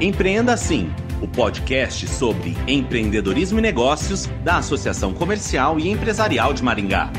Empreenda Assim, o podcast sobre empreendedorismo e negócios da Associação Comercial e Empresarial de Maringá.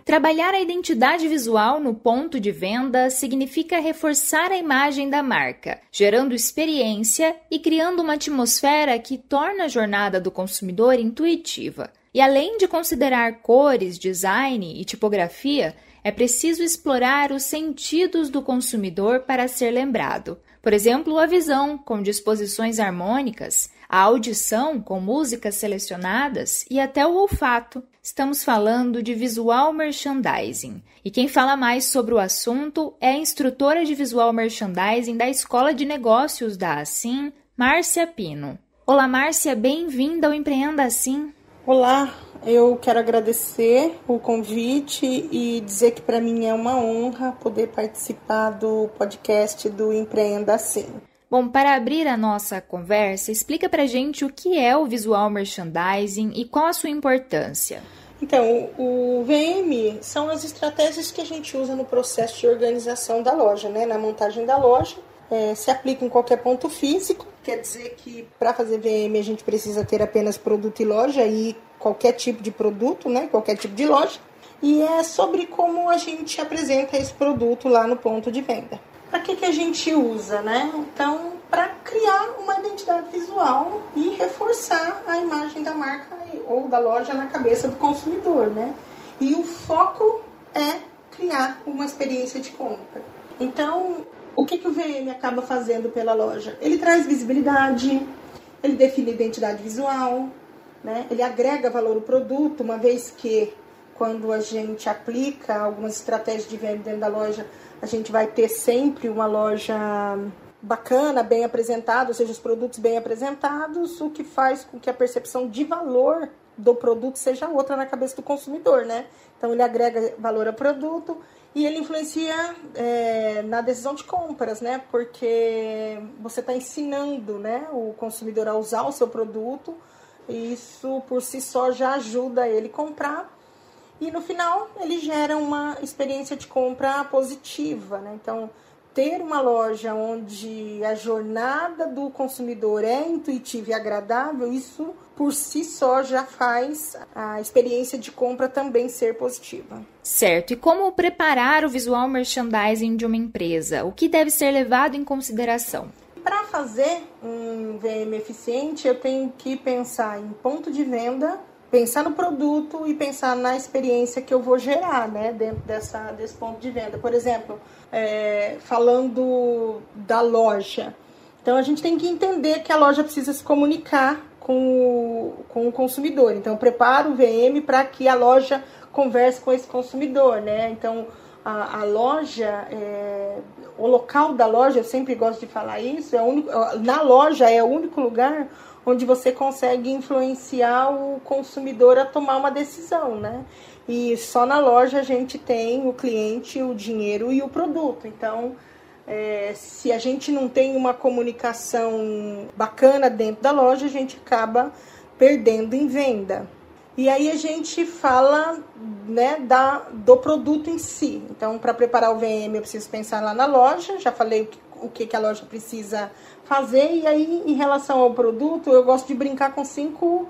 Trabalhar a identidade visual no ponto de venda significa reforçar a imagem da marca, gerando experiência e criando uma atmosfera que torna a jornada do consumidor intuitiva. E além de considerar cores, design e tipografia, é preciso explorar os sentidos do consumidor para ser lembrado. Por exemplo, a visão, com disposições harmônicas, a audição, com músicas selecionadas e até o olfato. Estamos falando de visual merchandising. E quem fala mais sobre o assunto é a instrutora de visual merchandising da Escola de Negócios da Assim, Márcia Pino. Olá, Márcia, bem-vinda ao Empreenda Assim. Olá, eu quero agradecer o convite e dizer que para mim é uma honra poder participar do podcast do Empreenda Assim. Bom, para abrir a nossa conversa, explica pra gente o que é o visual merchandising e qual a sua importância. Então, o VM são as estratégias que a gente usa no processo de organização da loja, né? Na montagem da loja, se aplica em qualquer ponto físico, quer dizer que para fazer VM a gente precisa ter apenas produto e loja e qualquer tipo de produto, né? Qualquer tipo de loja. E é sobre como a gente apresenta esse produto lá no ponto de venda. Para que a gente usa, né? Então, para criar uma identidade visual e reforçar a imagem da marca ou da loja na cabeça do consumidor, né? E o foco é criar uma experiência de compra. Então, o que o VM acaba fazendo pela loja? Ele traz visibilidade, ele define identidade visual, né? Ele agrega valor ao produto, uma vez que quando a gente aplica algumas estratégias de venda dentro da loja, a gente vai ter sempre uma loja bacana, bem apresentada, ou seja, os produtos bem apresentados, o que faz com que a percepção de valor do produto seja outra na cabeça do consumidor, né? Então, ele agrega valor ao produto e ele influencia na decisão de compras, né? Porque você está ensinando, né, o consumidor a usar o seu produto e isso, por si só, já ajuda ele a comprar. E no final ele gera uma experiência de compra positiva, né? Então, ter uma loja onde a jornada do consumidor é intuitiva e agradável, isso por si só já faz a experiência de compra também ser positiva. Certo. E como preparar o visual merchandising de uma empresa? O que deve ser levado em consideração? Para fazer um VM eficiente, eu tenho que pensar em ponto de venda, pensar no produto e pensar na experiência que eu vou gerar, né, dentro desse ponto de venda. Por exemplo, falando da loja. Então, a gente tem que entender que a loja precisa se comunicar com o consumidor. Então, eu preparo o VM para que a loja converse com esse consumidor, né? Então, a loja, o local da loja, eu sempre gosto de falar isso, na loja é o único lugar onde você consegue influenciar o consumidor a tomar uma decisão, né? E só na loja a gente tem o cliente, o dinheiro e o produto. Então, se a gente não tem uma comunicação bacana dentro da loja, a gente acaba perdendo em venda. E aí a gente fala, né, do produto em si. Então, para preparar o VM, eu preciso pensar lá na loja. Já falei o que a loja precisa fazer. E aí, em relação ao produto, eu gosto de brincar com cinco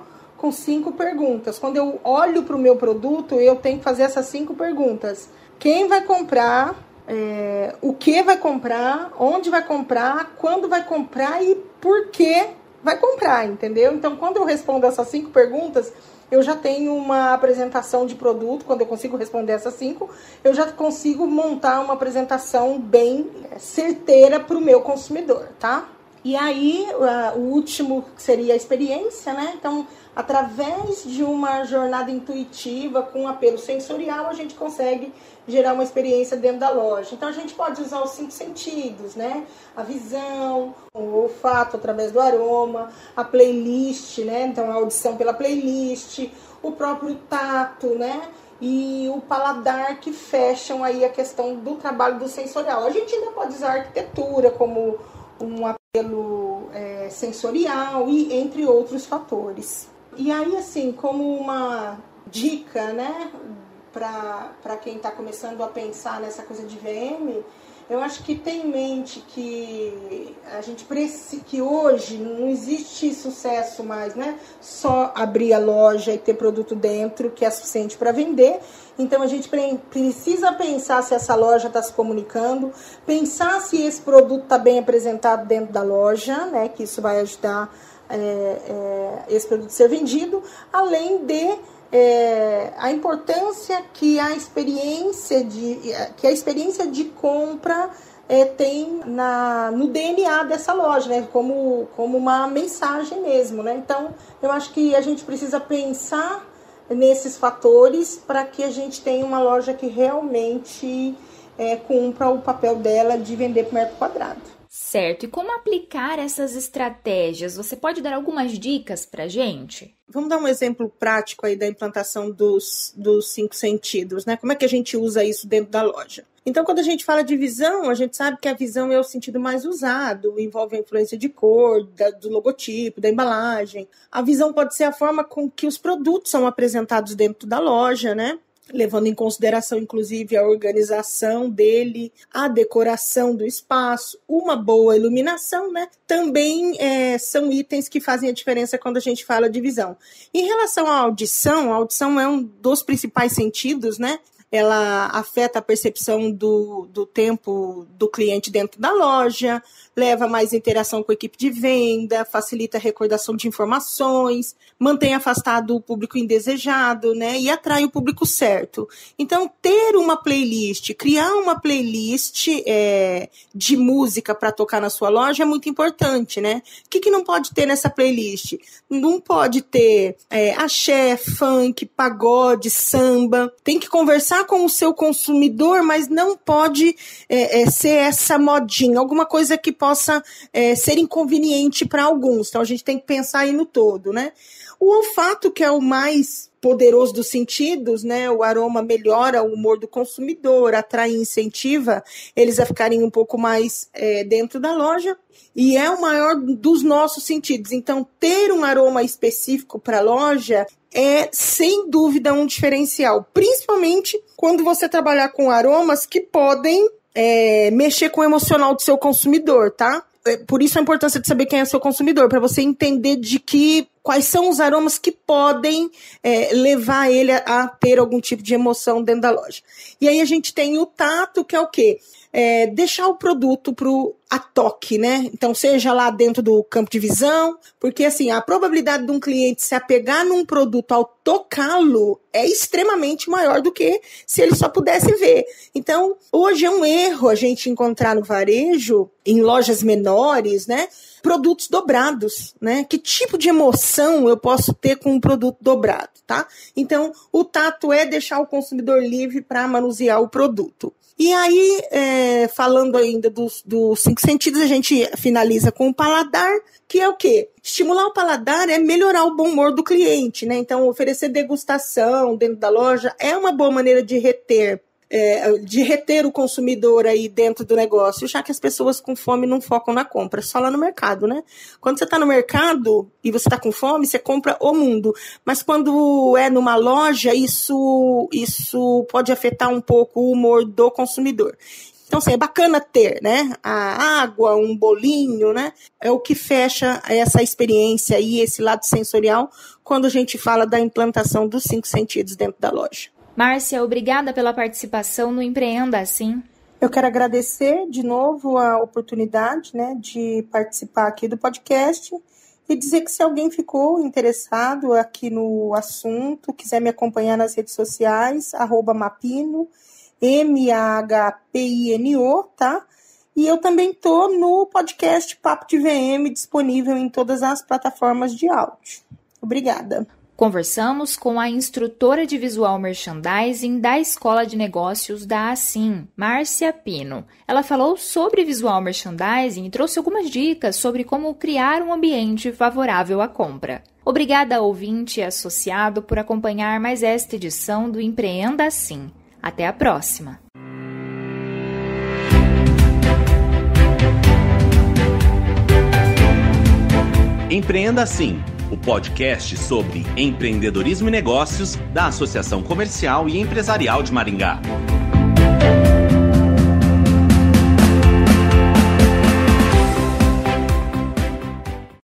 perguntas. Quando eu olho para o meu produto, eu tenho que fazer essas 5 perguntas. Quem vai comprar? O que vai comprar? Onde vai comprar? Quando vai comprar? E por que vai comprar, entendeu? Então, quando eu respondo essas 5 perguntas, eu já tenho uma apresentação de produto. Quando eu consigo responder essas 5, eu já consigo montar uma apresentação bem certeira para o meu consumidor, tá? E aí, o último seria a experiência, né? Então, através de uma jornada intuitiva com apelo sensorial, a gente consegue gerar uma experiência dentro da loja. Então, a gente pode usar os 5 sentidos, né? A visão, o olfato através do aroma, a playlist, né? Então, a audição pela playlist, o próprio tato, né? E o paladar, que fecham aí a questão do trabalho do sensorial. A gente ainda pode usar a arquitetura como um apelo sensorial e entre outros fatores. E aí, assim, como uma dica, né, para quem está começando a pensar nessa coisa de VM, eu acho que tem em mente que a gente que hoje não existe sucesso mais, né? Só abrir a loja e ter produto dentro que é suficiente para vender. Então a gente precisa pensar se essa loja está se comunicando, pensar se esse produto está bem apresentado dentro da loja, né? Que isso vai ajudar esse produto a ser vendido, além de a importância que a experiência de compra tem no DNA dessa loja, né? Como uma mensagem mesmo, né? Então, eu acho que a gente precisa pensar nesses fatores para que a gente tenha uma loja que realmente cumpra o papel dela de vender por metro quadrado. Certo. E como aplicar essas estratégias? Você pode dar algumas dicas para a gente? Vamos dar um exemplo prático aí da implantação dos 5 sentidos, né? Como é que a gente usa isso dentro da loja? Então, quando a gente fala de visão, a gente sabe que a visão é o sentido mais usado, envolve a influência de cor, do logotipo, da embalagem. A visão pode ser a forma com que os produtos são apresentados dentro da loja, né? Levando em consideração, inclusive, a organização dele, a decoração do espaço, uma boa iluminação, né? Também são itens que fazem a diferença quando a gente fala de visão. Em relação à audição, a audição é um dos principais sentidos, né? Ela afeta a percepção do tempo do cliente dentro da loja, leva mais interação com a equipe de venda, facilita a recordação de informações, mantém afastado o público indesejado, né, e atrai o público certo. Então, ter uma playlist, criar uma playlist de música para tocar na sua loja é muito importante, né? O que não pode ter nessa playlist? Não pode ter axé, funk, pagode, samba. Tem que conversar com o seu consumidor, mas não pode ser essa modinha, alguma coisa que possa ser inconveniente para alguns. Então, a gente tem que pensar aí no todo, né? O olfato, que é o mais poderoso dos sentidos, né? O aroma melhora o humor do consumidor, atrai e incentiva eles a ficarem um pouco mais dentro da loja, e é o maior dos nossos sentidos. Então, ter um aroma específico para a loja é, sem dúvida, um diferencial, principalmente quando você trabalhar com aromas que podem mexer com o emocional do seu consumidor, tá? Por isso a importância de saber quem é o seu consumidor, para você entender quais são os aromas que podem levar ele a ter algum tipo de emoção dentro da loja. E aí a gente tem o tato, que é o quê? Deixar o produto a toque, né? Então, seja lá dentro do campo de visão, porque assim, a probabilidade de um cliente se apegar num produto ao tocá-lo é extremamente maior do que se ele só pudesse ver. Então, hoje é um erro a gente encontrar no varejo, em lojas menores, né? Produtos dobrados, né? Que tipo de emoção eu posso ter com um produto dobrado, tá? Então, o tato é deixar o consumidor livre para manusear o produto. E aí, falando ainda dos 5 sentidos, a gente finaliza com o paladar, que é o quê? Estimular o paladar é melhorar o bom humor do cliente, né? Então, oferecer degustação dentro da loja é uma boa maneira de reter o consumidor aí dentro do negócio, já que as pessoas com fome não focam na compra, só lá no mercado, né? Quando você está no mercado e você está com fome, você compra o mundo. Mas quando é numa loja, isso pode afetar um pouco o humor do consumidor. Então, assim, é bacana ter, né? A água, um bolinho, né? É o que fecha essa experiência e esse lado sensorial quando a gente fala da implantação dos 5 sentidos dentro da loja. Márcia, obrigada pela participação no Empreenda Assim. Eu quero agradecer de novo a oportunidade, né, de participar aqui do podcast e dizer que se alguém ficou interessado aqui no assunto, quiser me acompanhar nas redes sociais, @mapino, MAHPINO, tá? E eu também estou no podcast Papo de VM, disponível em todas as plataformas de áudio. Obrigada. Conversamos com a instrutora de Visual Merchandising da Escola de Negócios da Assim, Márcia Pino. Ela falou sobre Visual Merchandising e trouxe algumas dicas sobre como criar um ambiente favorável à compra. Obrigada, ouvinte e associado, por acompanhar mais esta edição do Empreenda Assim. Até a próxima! Empreenda Assim, o podcast sobre empreendedorismo e negócios da Associação Comercial e Empresarial de Maringá.